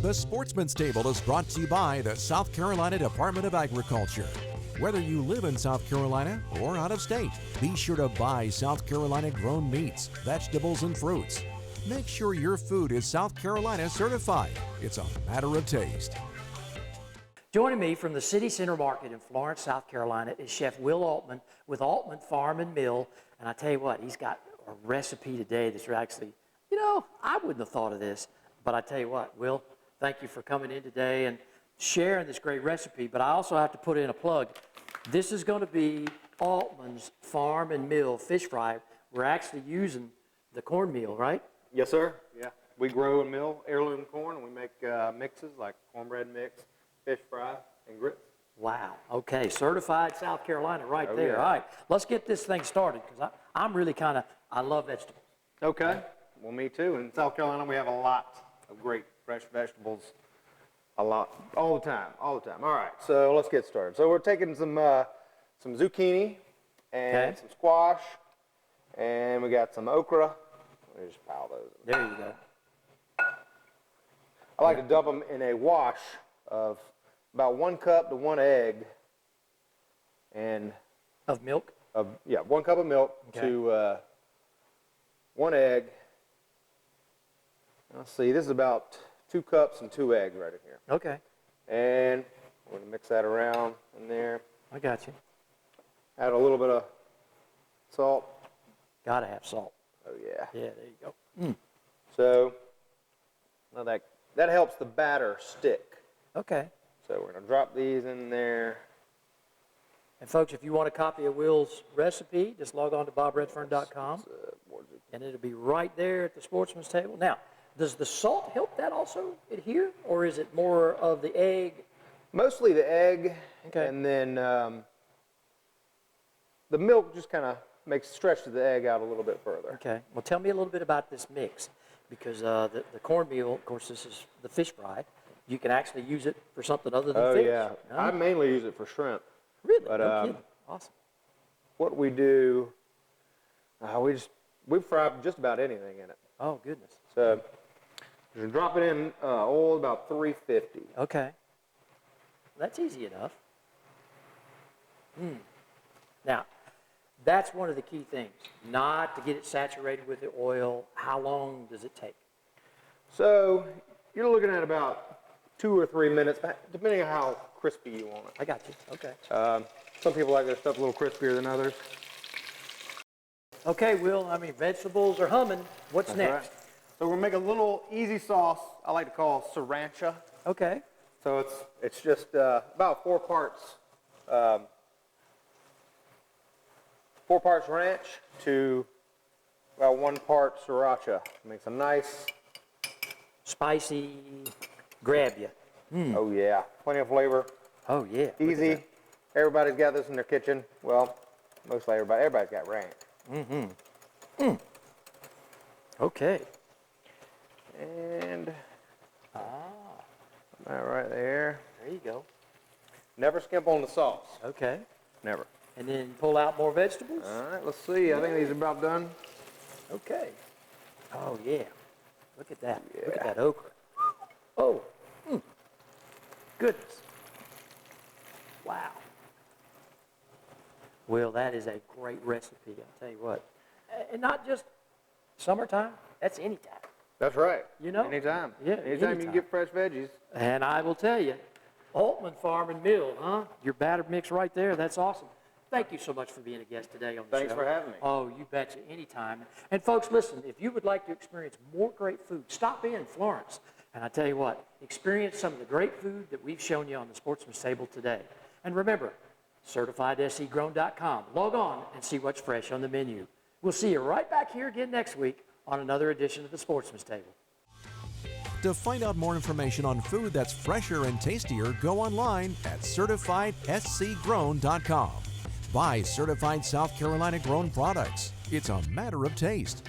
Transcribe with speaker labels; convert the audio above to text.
Speaker 1: The Sportsman's Table is brought to you by the South Carolina Department of Agriculture. Whether you live in South Carolina or out of state, be sure to buy South Carolina grown meats, vegetables, and fruits. Make sure your food is South Carolina certified. It's a matter of taste.
Speaker 2: Joining me from the City Center Market in Florence, South Carolina is Chef Will Altman with Altman Farm and Mill. And I tell you what, he's got a recipe today that's actually, I wouldn't have thought of this. But I tell you what, Will, thank you for coming in today and sharing this great recipe. But I also have to put in a plug. This is going to be Altman's Farm and Mill fish fry. We're actually using the cornmeal, right?
Speaker 3: Yes, sir. Yeah. We grow and mill heirloom corn, and we make mixes like cornbread mix, fish fry, and grits.
Speaker 2: Wow. Okay. Certified South Carolina right there.
Speaker 3: Yeah.
Speaker 2: All right. Let's get this thing started because I'm really I love vegetables.
Speaker 3: Okay. Well, me too. In South Carolina, we have a lot of great fresh vegetables. All the time. All right. So let's get started. So we're taking some zucchini and some squash, and we got some okra. Let me just pile those in.
Speaker 2: There you go.
Speaker 3: I like to dump them in a wash of about 1 cup to 1 egg, and
Speaker 2: Of milk?
Speaker 3: 1 cup of milk to 1 egg. Let's see, this is about 2 cups and 2 eggs right in here.
Speaker 2: Okay.
Speaker 3: And we're gonna mix that around in there.
Speaker 2: I got you.
Speaker 3: Add a little bit of salt.
Speaker 2: Gotta have salt.
Speaker 3: Oh yeah.
Speaker 2: Yeah, there you go.
Speaker 3: So now that helps the batter stick.
Speaker 2: Okay.
Speaker 3: So we're gonna drop these in there.
Speaker 2: And folks, if you want a copy of Will's recipe, just log on to bobredfern.com and it'll be right there at the Sportsman's Table. Now, does the salt help that also adhere, or is it more of the egg?
Speaker 3: Mostly the egg,
Speaker 2: Okay.
Speaker 3: and then the milk just kind of stretches the egg out a little bit further.
Speaker 2: Okay. Well, tell me a little bit about this mix, because the cornmeal, of course, this is the fish fry. You can actually use it for something other than fish.
Speaker 3: Oh yeah, I mainly use it for shrimp.
Speaker 2: Really?
Speaker 3: But
Speaker 2: No kidding. Awesome.
Speaker 3: what we do, we fry just about anything in it.
Speaker 2: Oh, goodness.
Speaker 3: So you can drop it in oil about 350.
Speaker 2: Okay. That's easy enough. Now, that's one of the key things, not to get it saturated with the oil. How long does it take?
Speaker 3: So you're looking at about 2 or 3 minutes, depending on how crispy you want it.
Speaker 2: I got you. Okay.
Speaker 3: Some people like their stuff a little crispier than others.
Speaker 2: Okay, Will, vegetables are humming. What's
Speaker 3: That's
Speaker 2: next?
Speaker 3: right. So we're gonna make a little easy sauce I like to call Sriracha.
Speaker 2: Okay.
Speaker 3: So it's just about 4 parts ranch to about 1 part Sriracha. Makes a nice,
Speaker 2: Spicy, grab you.
Speaker 3: oh yeah, plenty of flavor.
Speaker 2: Oh, yeah. Look at
Speaker 3: Easy.
Speaker 2: that.
Speaker 3: Everybody's got this in their kitchen. Well, mostly everybody's got ranch.
Speaker 2: Okay.
Speaker 3: And that right there.
Speaker 2: There you go.
Speaker 3: Never skimp on the sauce.
Speaker 2: Okay.
Speaker 3: Never.
Speaker 2: And then pull out more vegetables?
Speaker 3: All right, let's see. I think these are about done.
Speaker 2: Okay. Oh, yeah. Look at that. Look at
Speaker 3: Yeah.
Speaker 2: that okra. Oh. Goodness. Wow. Well, that is a great recipe, I'll tell you what. And not just summertime, that's anytime.
Speaker 3: That's right.
Speaker 2: Yeah,
Speaker 3: Anytime. Anytime you
Speaker 2: anytime.
Speaker 3: can get fresh veggies.
Speaker 2: And I will tell you, Altman Farm and Mill, your batter mix right there, that's awesome. Thank you so much for being a guest today on the show.
Speaker 3: Thanks for having me.
Speaker 2: Oh, you betcha, anytime. And folks, listen, if you would like to experience more great food, stop in Florence. And I tell you what, experience some of the great food that we've shown you on the Sportsman's Table today. And remember, CertifiedSCGrown.com. Log on and see what's fresh on the menu. We'll see you right back here again next week on another edition of the Sportsman's Table.
Speaker 1: To find out more information on food that's fresher and tastier, go online at CertifiedSCGrown.com. Buy certified South Carolina grown products. It's a matter of taste.